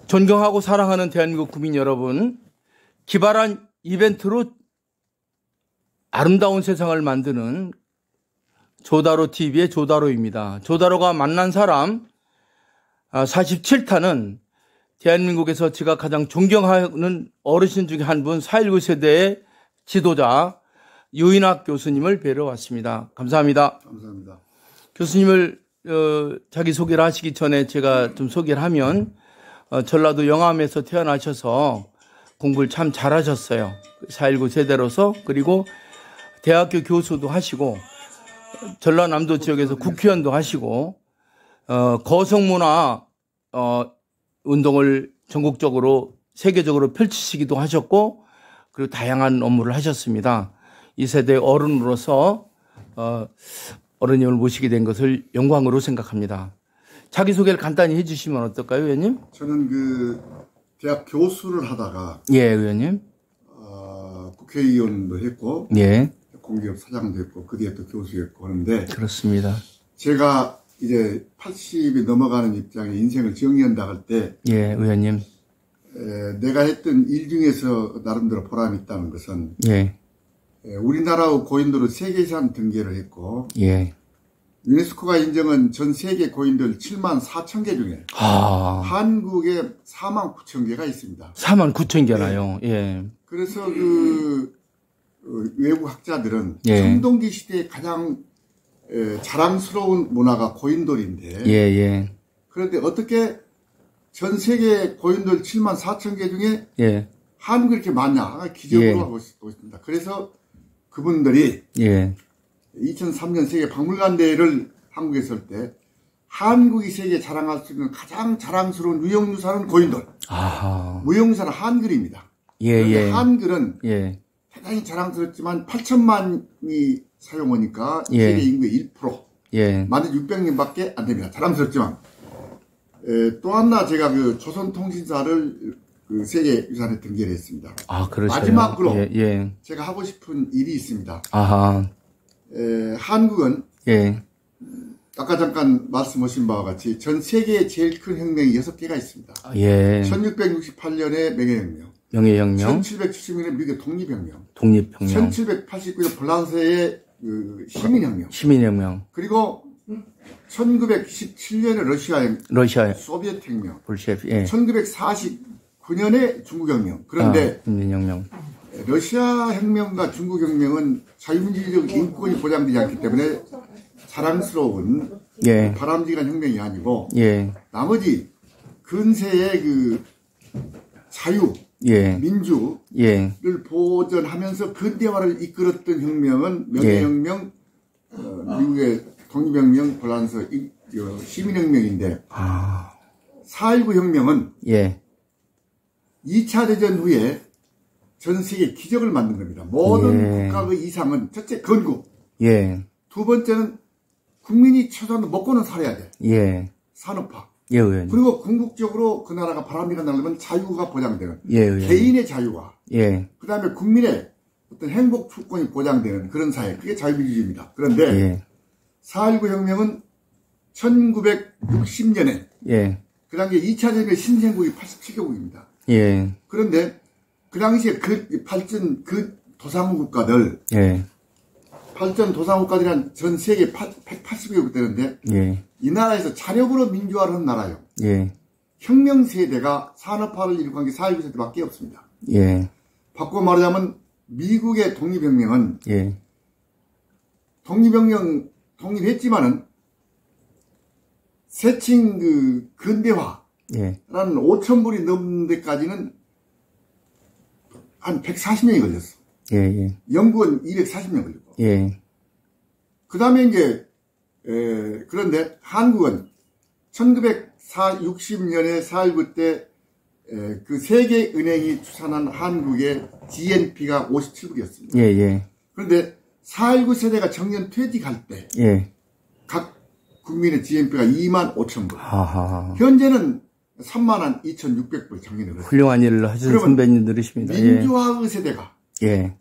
존경하고 사랑하는 대한민국 국민 여러분, 기발한 이벤트로 아름다운 세상을 만드는 조다로 TV의 조다로입니다. 조다로가 만난 사람 47탄은 대한민국에서 제가 가장 존경하는 어르신 중에 한 분, 4.19 세대의 지도자 유인학 교수님을 뵈러 왔습니다. 감사합니다. 감사합니다. 교수님을 자기소개를 하시기 전에 제가 좀 소개를 하면 전라도 영암에서 태어나셔서 공부를 참 잘하셨어요. 4.19 세대로서. 그리고 대학교 교수도 하시고 전라남도 지역에서 국회의원도 하시고 거성문화 운동을 전국적으로 세계적으로 펼치시기도 하셨고 그리고 다양한 업무를 하셨습니다. 이 세대의 어른으로서 어른님을 모시게 된 것을 영광으로 생각합니다. 자기소개를 간단히 해주시면 어떨까요, 의원님? 저는 대학 교수를 하다가 예, 의원님. 국회의원도 했고 예. 공기업 사장도 했고 그 뒤에 또 교수였고 하는데 그렇습니다. 제가 이제 80이 넘어가는 입장에 인생을 정리한다 할 때 예, 의원님. 내가 했던 일 중에서 나름대로 보람이 있다는 것은 예. 우리나라 고인돌을 세계遺産 등재를 했고 예. 유네스코가 인정한 전 세계 고인돌 7만 4천 개 중에 한국에 4만 9천 개가 있습니다. 4만 9천 개나요? 예. 예. 그래서 외국 학자들은 예. 청동기 시대에 가장 자랑스러운 문화가 고인돌인데 예, 예. 그런데 어떻게 전 세계 고인돌 7만 4천 개 중에 예. 한국이 이렇게 많냐 기적으로 예. 하고 있습니다. 그래서 그분들이 예. 2003년 세계 박물관 대회를 한국에서 할 때 한국이 세계에 자랑할 수 있는 가장 자랑스러운 무형유산은 고인돌. 아하. 무형유산은 한글입니다. 예, 예. 한글은 예. 대단히 자랑스럽지만 8천만이 사용하니까 예. 세계 인구의 1%. 예. 만 600명밖에 안 됩니다. 자랑스럽지만. 또 하나 제가 조선통신사를 세계 유산에 등재를 했습니다. 아, 그러세요? 마지막으로 예, 예. 제가 하고 싶은 일이 있습니다. 아하. 한국은 예. 아까 잠깐 말씀하신 바와 같이 전 세계에 제일 큰 혁명이 6개가 있습니다. 예. 1668년의 명예혁명, 명예혁명, 1770년의 미국의 독립혁명, 독립혁명, 1789년 프랑스의 시민혁명, 시민혁명, 그리고 1917년의 러시아의 소비에트혁명, 볼셰비, 예. 1949년의 중국혁명. 그런데 국민혁명. 러시아 혁명과 중국 혁명은 자유민주적 인권이 보장되지 않기 때문에 자랑스러운 예. 바람직한 혁명이 아니고 예. 나머지 근세의 자유, 예. 민주를 예. 보존하면서 근대화를 이끌었던 혁명은 명예혁명, 미국의 독립혁명, 프랑스 시민혁명인데 4.19 혁명은 예. 2차 대전 후에 전 세계 기적을 만든 겁니다. 모든 국가의 이상은 첫째 건국, 예. 두 번째는 국민이 최소한 먹고는 살아야 돼. 예. 산업화. 예, 의원님. 그리고 궁극적으로 그 나라가 바람직한 나라면 자유가 보장되는. 예, 의원님. 개인의 자유와. 예. 그 다음에 국민의 어떤 행복 주권이 보장되는 그런 사회. 그게 자유민주주의입니다. 그런데 예. 4.19 혁명은 1960년에 예. 그 당시에 2차 대전의 신생국이 87개국입니다. 예. 그런데 그 당시에 도상국 국가들 예. 발전 도상국가들이란 전 세계 180개국 되는데 예. 이 나라에서 자력으로 민주화를 한 나라요. 예. 혁명 세대가 산업화를 이룩한 게 4.19 세대밖에 없습니다. 예. 바꿔 말하자면 미국의 독립혁명은 예. 독립했지만은 세칭 근대화라는 예. 5,000불이 넘는 데까지는 한 140년이 걸렸어. 예. 예. 영국은 240년 걸렸고. 예. 그 다음에 이제, 그런데 한국은 1960년에 4.19 때, 세계은행이 추산한 한국의 GNP가 57불이었습니다. 예. 예. 그런데 4.19 세대가 정년 퇴직할 때, 예. 각 국민의 GNP가 2만 5천 불. 하하. 현재는 3만 2,600불 작년에 그랬어요. 훌륭한 일을 하시는 선배님들이십니다. 민주화의 세대가 예.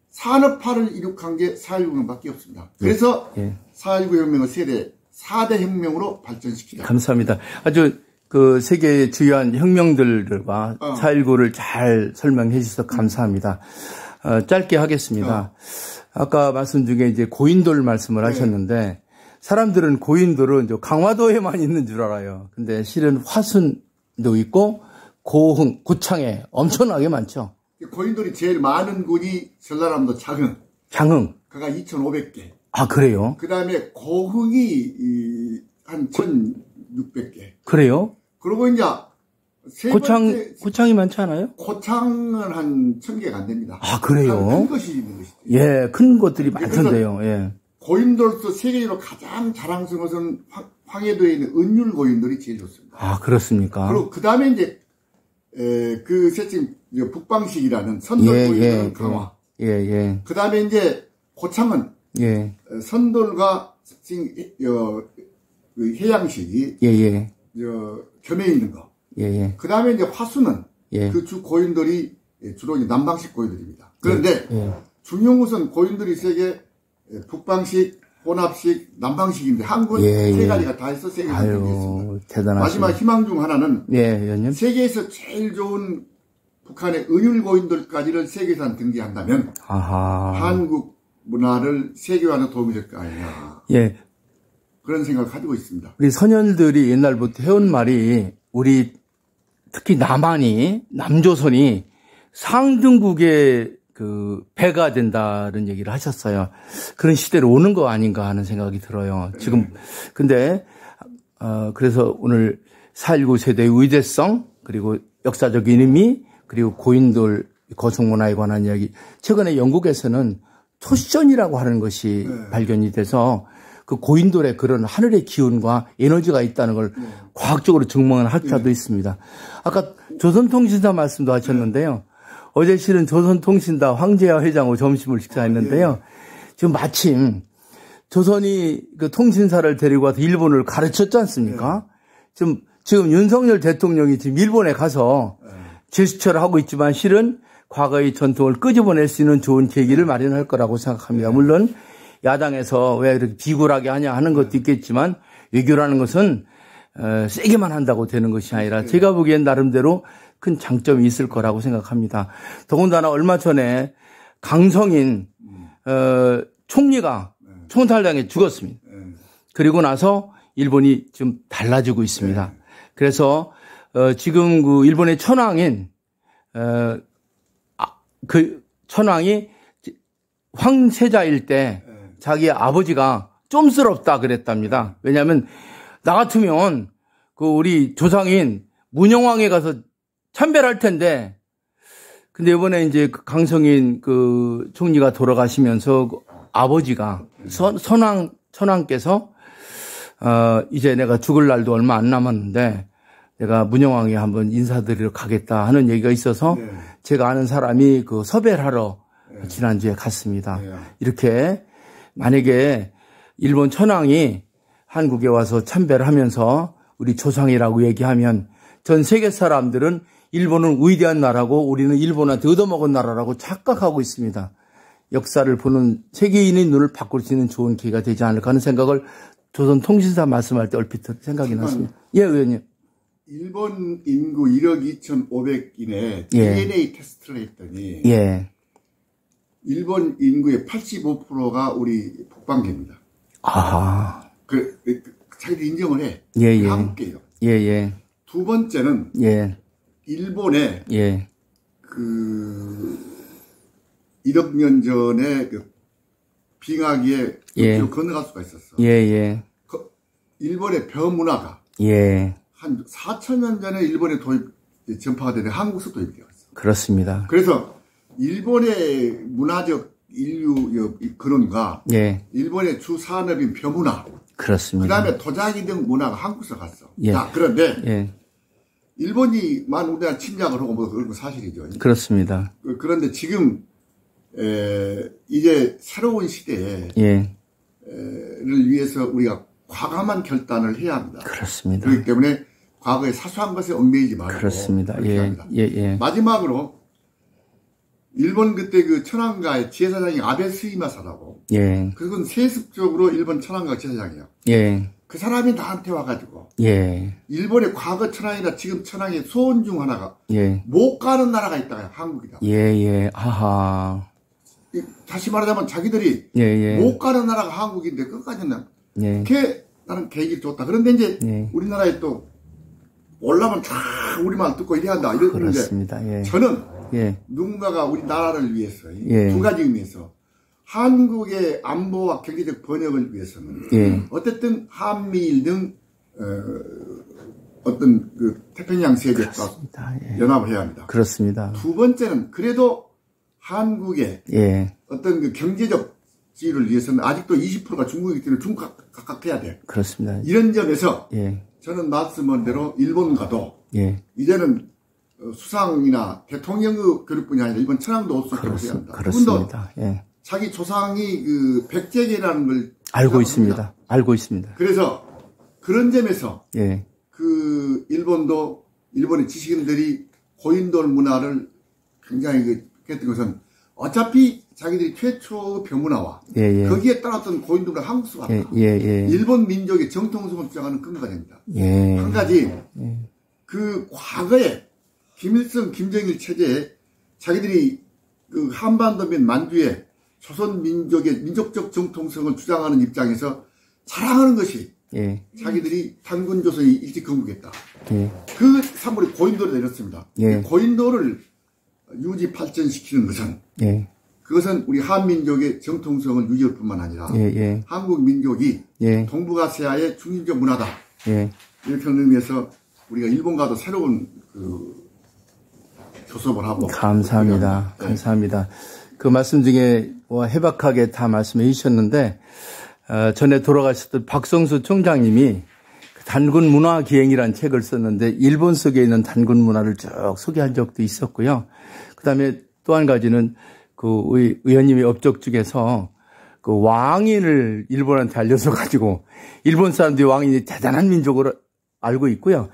산업화를 이룩한 게 4.19 혁명밖에 없습니다. 그래서 예. 4.19 혁명을 세대 4대 혁명으로 발전시키다. 감사합니다. 아주 그 세계의 주요한 혁명들과 4.19를 잘 설명해 주셔서 감사합니다. 짧게 하겠습니다. 아까 말씀 중에 이제 고인돌 말씀을 하셨는데 사람들은 고인돌은 강화도에만 있는 줄 알아요. 근데 실은 화순도 있고 고흥, 고창에 엄청나게 많죠. 고인돌이 제일 많은 군이 전라남도 장흥. 장흥. 그가 2,500개. 아, 그래요? 그 다음에 고흥이 한 1,600개. 그래요? 그리고 이제 고창이 많지 않아요? 고창은 한 1,000개가 안 됩니다. 아, 그래요? 큰 것이 있는 것이죠. 예, 큰 것들이 많던데요. 예. 고인돌도 세계적으로 가장 자랑스러운 것은 황해도에 있는 은율 고인돌이 제일 좋습니다. 아, 그렇습니까? 그리고 그 다음에 이제 그 셋째 북방식이라는 선돌 고인돌 강화. 예. 그 다음에 이제 고창은 선돌과 그 해양식이 겸해 있는 거. 그 다음에 이제 화수는 그 주 고인돌이 주로 이제 남방식 고인돌입니다. 그런데 중요한 것은 고인돌이 세계 북방식, 혼합식, 남방식인데 한국은 세 가지가 다 있어 세계에서 있습니다. 대단하시네. 마지막 희망 중 하나는 의원님. 세계에서 제일 좋은 북한의 은율 고인돌까지를 세계遺産 등재한다면 한국 문화를 세계화하는 도움이 될 거 아니냐. 예. 그런 생각을 가지고 있습니다. 우리 선현들이 옛날부터 해온 말이 우리 특히 남조선이 상등국의 그 배가 된다는 얘기를 하셨어요. 그런 시대로 오는 거 아닌가 하는 생각이 들어요. 지금 근데 그래서 오늘 4.19 세대의 의대성 그리고 역사적인 의미 그리고 고인돌 거성문화에 관한 이야기. 최근에 영국에서는 토션이라고 하는 것이 발견이 돼서 그 고인돌의 그런 하늘의 기운과 에너지가 있다는 걸 과학적으로 증명한 학자도 있습니다. 아까 조선통신사 말씀도 하셨는데요. 어제 실은 조선통신사 황제야 회장하고 점심을 식사했는데요. 지금 마침 조선이 그 통신사를 데리고 와서 일본을 가르쳤지 않습니까? 지금 윤석열 대통령이 지금 일본에 가서 제스처를 하고 있지만 실은 과거의 전통을 끄집어낼 수 있는 좋은 계기를 마련할 거라고 생각합니다. 물론 야당에서 왜 이렇게 비굴하게 하냐 하는 것도 있겠지만 외교라는 것은 세게만 한다고 되는 것이 아니라 제가 보기엔 나름대로 큰 장점이 있을 거라고 생각합니다. 더군다나 얼마 전에 강성인 총리가 총살당해 죽었습니다. 그리고 나서 일본이 좀 달라지고 있습니다. 그래서 지금 그 일본의 천황인 그 천황이 황세자일 때 자기 아버지가 쫌스럽다 그랬답니다. 왜냐하면 나 같으면 그 우리 조상인 문영왕에 가서 참배할 텐데, 근데 이번에 이제 그 강성인 그 총리가 돌아가시면서 그 아버지가 천황께서 이제 내가 죽을 날도 얼마 안 남았는데 내가 문영왕에 한번 인사드리러 가겠다 하는 얘기가 있어서 제가 아는 사람이 그 섭외를 하러 지난주에 갔습니다. 이렇게 만약에 일본 천황이 한국에 와서 참배를 하면서 우리 조상이라고 얘기하면 전 세계 사람들은 일본은 위대한 나라고 우리는 일본한테 얻어먹은 나라라고 착각하고 있습니다. 역사를 보는 세계인의 눈을 바꿀 수 있는 좋은 기회가 되지 않을까 하는 생각을 조선통신사 말씀할 때 얼핏 생각이 났습니다. 예, 의원님. 일본 인구 1억 2,500인의 DNA 테스트를 했더니 일본 인구의 85%가 우리 북방계입니다. 아하. 자기들 인정을 해. 한국계예요. 두 번째는 일본의 그 1억 년 전에 그 빙하기에 건너갈 수가 있었어. 일본의 벼 문화가 한 4,000년 전에 일본에 전파가 되는데 한국에서 도입되었어. 그렇습니다. 그래서 일본의 문화적 인류 근원과 일본의 주 산업인 벼 문화. 그렇습니다. 그 다음에 도자기 등 문화가 한국에서 갔어. 자, 그런데 일본이만 우리나라 침략을 하고 뭐 그런 건 사실이죠. 그렇습니다. 그런데 지금 이제 새로운 시대에 를 위해서 우리가 과감한 결단을 해야 합니다. 그렇습니다. 그렇기 때문에 과거의 사소한 것에 얽매이지 말고 그렇습니다. 마지막으로 일본 그때 그 천황가의 제사장이 아베 스이마사라고. 그건 세습적으로 일본 천황가 제사장이에요. 그 사람이 나한테 와가지고 예. 일본의 과거 천황이나 지금 천황의 소원 중 하나가 예. 못 가는 나라가 있다가 한국이다. 예예. 하하. 다시 말하자면 자기들이 예예. 못 가는 나라가 한국인데 끝까지는 예. 그게 나는 계획이 좋다. 그런데 이제 예. 우리나라에 또 올라면 다 우리말 듣고 이래야 한다. 이런 그렇습니다. 예. 저는 예. 누군가가 우리 나라를 위해서 예. 두 가지 의미에서 한국의 안보와 경제적 번영을 위해서는 예. 어쨌든 한미일 등 어떤 그 태평양 세력과 예. 연합을 해야 합니다. 그렇습니다. 두 번째는 그래도 한국의 예. 어떤 그 경제적 지위를 위해서는 아직도 20%가 중국이기 때문에 중국 각각해야 돼. 그렇습니다. 이런 점에서 예. 저는 말씀한 대로 일본과도 예. 이제는 수상이나 대통령 교육뿐이 아니라 일본 천황도 올 수 있도록 해야 한다. 그렇습니다. 예. 자기 조상이 그 백제계라는 걸 알고 있습니다. 알고 있습니다. 그래서 그런 점에서 예. 그 일본도 일본의 지식인들이 고인돌 문화를 굉장히 했던 것은 어차피 자기들이 최초 병문화와 예, 예. 거기에 따랐던 고인돌을 한국 수가 예, 예. 일본 민족의 정통성을 주장하는 근거가 됩니다. 예. 한 가지 그 과거에 김일성, 김정일 체제에 자기들이 그 한반도 및 만주에 조선 민족의 민족적 정통성을 주장하는 입장에서 자랑하는 것이 예. 자기들이 단군 조선이 일찍 건국했다. 예. 그 산물이 고인돌을 내렸습니다. 예. 고인돌을 유지 발전시키는 것은 예. 그것은 우리 한민족의 정통성을 유지할 뿐만 아니라 예. 한국 민족이 예. 동북아시아의 중심적 문화다. 예. 이렇게 하는 의미에서 우리가 일본과도 새로운 그 교섭을 하고 감사합니다. 네. 감사합니다. 그 말씀 중에 해박하게 다 말씀해 주셨는데 전에 돌아가셨던 박성수 총장님이 단군 문화 기행이라는 책을 썼는데 일본 속에 있는 단군 문화를 쭉 소개한 적도 있었고요. 그다음에 또 한 가지는 그 의원님의 업적 중에서 그 왕인을 일본한테 알려서 가지고 일본 사람들이 왕인이 대단한 민족으로 알고 있고요.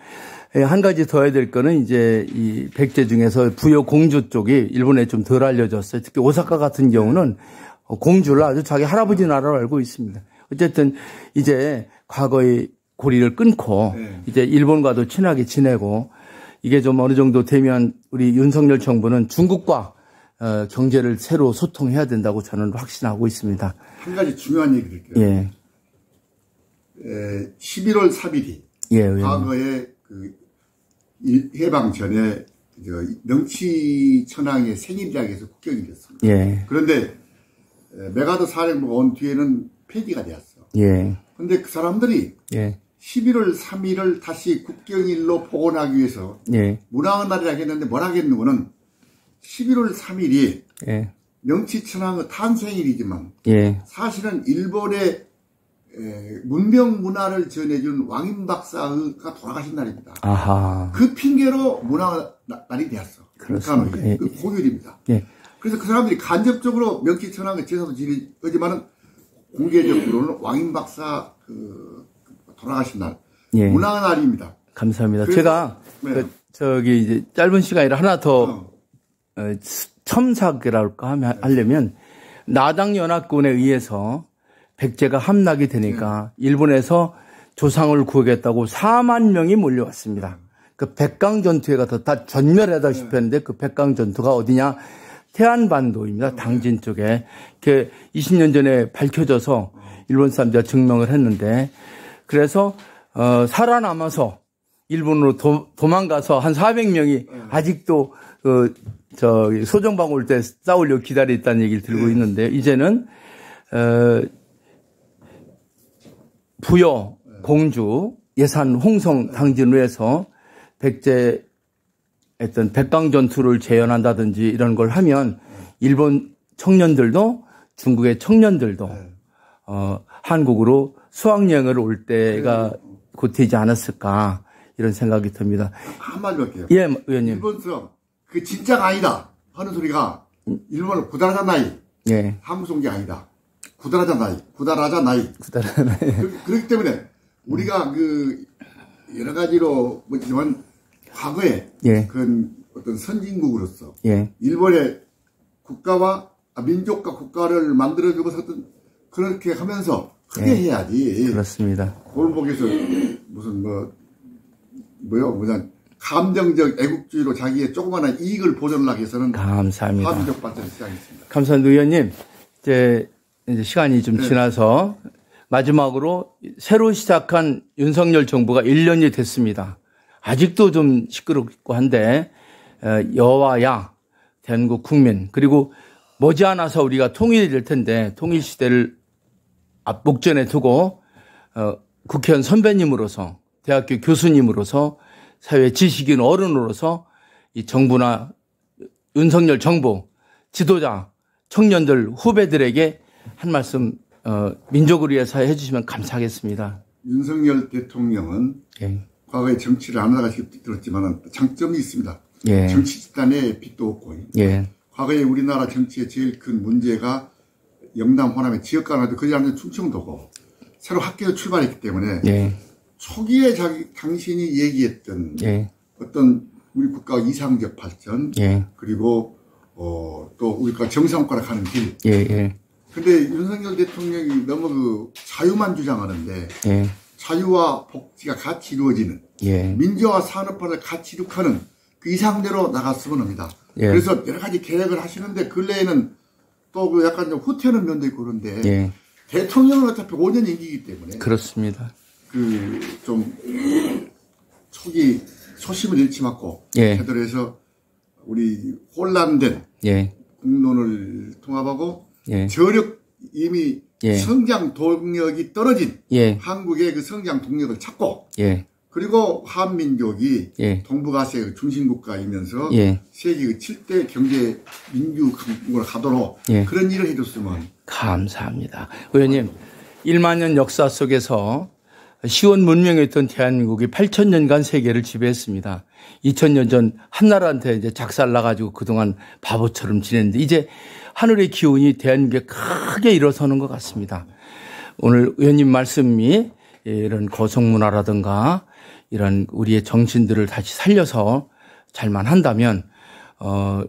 한 가지 더 해야 될 거는 이제 이 백제 중에서 부여 공주 쪽이 일본에 좀 덜 알려졌어요. 특히 오사카 같은 경우는 공주를 아주 자기 할아버지 나라로 알고 있습니다. 어쨌든 이제 과거의 고리를 끊고 이제 일본과도 친하게 지내고 이게 좀 어느 정도 되면 우리 윤석열 정부는 중국과 경제를 새로 소통해야 된다고 저는 확신하고 있습니다. 한 가지 중요한 얘기 드릴게요. 예. 11월 3일이 과거에 그 해방 전에 명치천황의 생일이라고 해서 국경이 됐습니다. 예. 그런데 메가더 사령부가 온 뒤에는 폐기가 되었어. 예. 그런데 그 사람들이 예. 11월 3일을 다시 국경일로 복원하기 위해서 예. 문화의 날이라고 했는데 뭐라고 했는거는 11월 3일이 예. 명치천황의 탄생일이지만 예. 사실은 일본의 문명 문화를 전해준 왕인 박사가 돌아가신 날입니다. 아하. 그 핑계로 문화 날이 되었어. 그렇습니다. 예. 그 공휴일입니다. 예. 그래서 그 사람들이 간접적으로 명치천황의 제사도 지내지만은 공개적으로는 왕인 박사 돌아가신 날 예. 문화 날입니다. 감사합니다. 제가 네. 이제 짧은 시간이라 하나 더 첨삭이랄까 하려면 나당 연합군에 의해서 백제가 함락이 되니까 일본에서 조상을 구하겠다고 4만 명이 몰려왔습니다. 그 백강 전투에 가서 다 전멸하다시피 했는데 그 백강 전투가 어디냐? 태안반도입니다. 당진 쪽에. 20년 전에 밝혀져서 일본 사람들이 증명을 했는데 그래서 살아남아서 일본으로 도망가서 한 400명이 아직도 소정방 올 때 싸우려고 기다려 있다는 얘기를 들고 있는데 이제는 부여, 공주, 예산, 홍성 당진으로해서 백제 어떤 백강 전투를 재현한다든지 이런 걸 하면 일본 청년들도 중국의 청년들도 한국으로 수학여행을 올 때가 곧 되지 않았을까 이런 생각이 듭니다. 한마디로 할게요. 예, 의원님. 일본서 그 진짜가 아니다 하는 소리가 일본을 구달하자 나이, 예. 한국 송기 아니다. 구달하자 나이. 그렇기 때문에 우리가 그 여러 가지로 뭐지만 과거에 예. 그런 어떤 선진국으로서 예. 일본의 국가와 민족과 국가를 만들어주고서 어떤 그렇게 하면서 크게 해야지. 그렇습니다. 골목에서 무슨 그냥 감정적 애국주의로 자기의 조그마한 이익을 보존하기 위해서는 감사합니다. 화합적 발전을 시작했습니다. 감사합니다. 의원님, 이제 시간이 좀 지나서 마지막으로 새로 시작한 윤석열 정부가 1년이 됐습니다. 아직도 좀 시끄럽고 한데 여와야 대한민국 국민 그리고 머지않아서 우리가 통일이 될 텐데 통일 시대를 목전에 두고 국회의원 선배님으로서 대학교 교수님으로서 사회 지식인 어른으로서 이 정부나 윤석열 정부 지도자 청년들 후배들에게 한 말씀 민족을 위해서 해주시면 감사하겠습니다. 윤석열 대통령은 과거에 정치를 안 하다가 들었지만 장점이 있습니다. 정치 집단에 빚도 없고 과거에 우리나라 정치의 제일 큰 문제가 영남 호남의 지역 간에도 그지 않는 충청도고 새로 학교에 출발했기 때문에 초기에 당신이 얘기했던 어떤 우리 국가 이상적 발전 그리고 또 우리가 정상화로 가는 길 근데 윤석열 대통령이 너무 자유만 주장하는데 자유와 복지가 같이 이루어지는 민주화 산업화를 같이 이룩하는 그 이상대로 나갔으면 합니다. 그래서 여러 가지 계획을 하시는데 근래에는 또 그 약간 좀 후퇴하는 면도 있고 그런데 대통령은 어차피 5년 임기이기 때문에 그렇습니다. 그 좀 초기 소심을 잃지 말고 제대로 해서 우리 혼란된 국론을 통합하고 저력 이미 성장 동력이 떨어진 한국의 그 성장 동력을 찾고 그리고 한민족이 동북아시아의 중심국가이면서 세계 7대 경제 민주국으로 가도록 그런 일을 해줬으면 감사합니다. 의원님 1만 년 역사 속에서 시원 문명이었던 대한민국이 8,000년간 세계를 지배했습니다. 2,000년 전 한나라한테 이제 작살나가지고 그동안 바보처럼 지냈는데 이제 하늘의 기운이 대한민국에 크게 일어서는 것 같습니다. 오늘 의원님 말씀이 이런 거성문화라든가 이런 우리의 정신들을 다시 살려서 잘만 한다면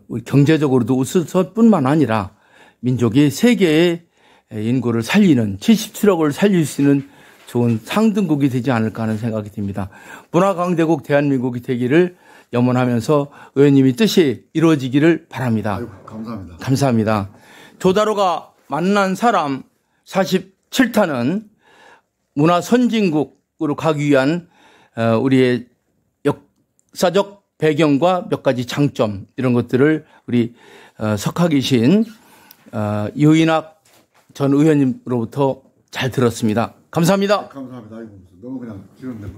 우리 경제적으로도 웃을 뿐만 아니라 민족이 세계의 인구를 살리는 77억을 살릴 수 있는 좋은 상등국이 되지 않을까 하는 생각이 듭니다. 문화강대국 대한민국이 되기를 염원하면서 의원님이 뜻이 이루어지기를 바랍니다. 아이고, 감사합니다. 감사합니다. 조다로가 만난 사람 47탄은 문화 선진국으로 가기 위한 우리의 역사적 배경과 몇 가지 장점 이런 것들을 우리 석학이신 유인학 전 의원님으로부터 잘 들었습니다. 감사합니다. 감사합니다. 아이고, 너무 그냥 길었네.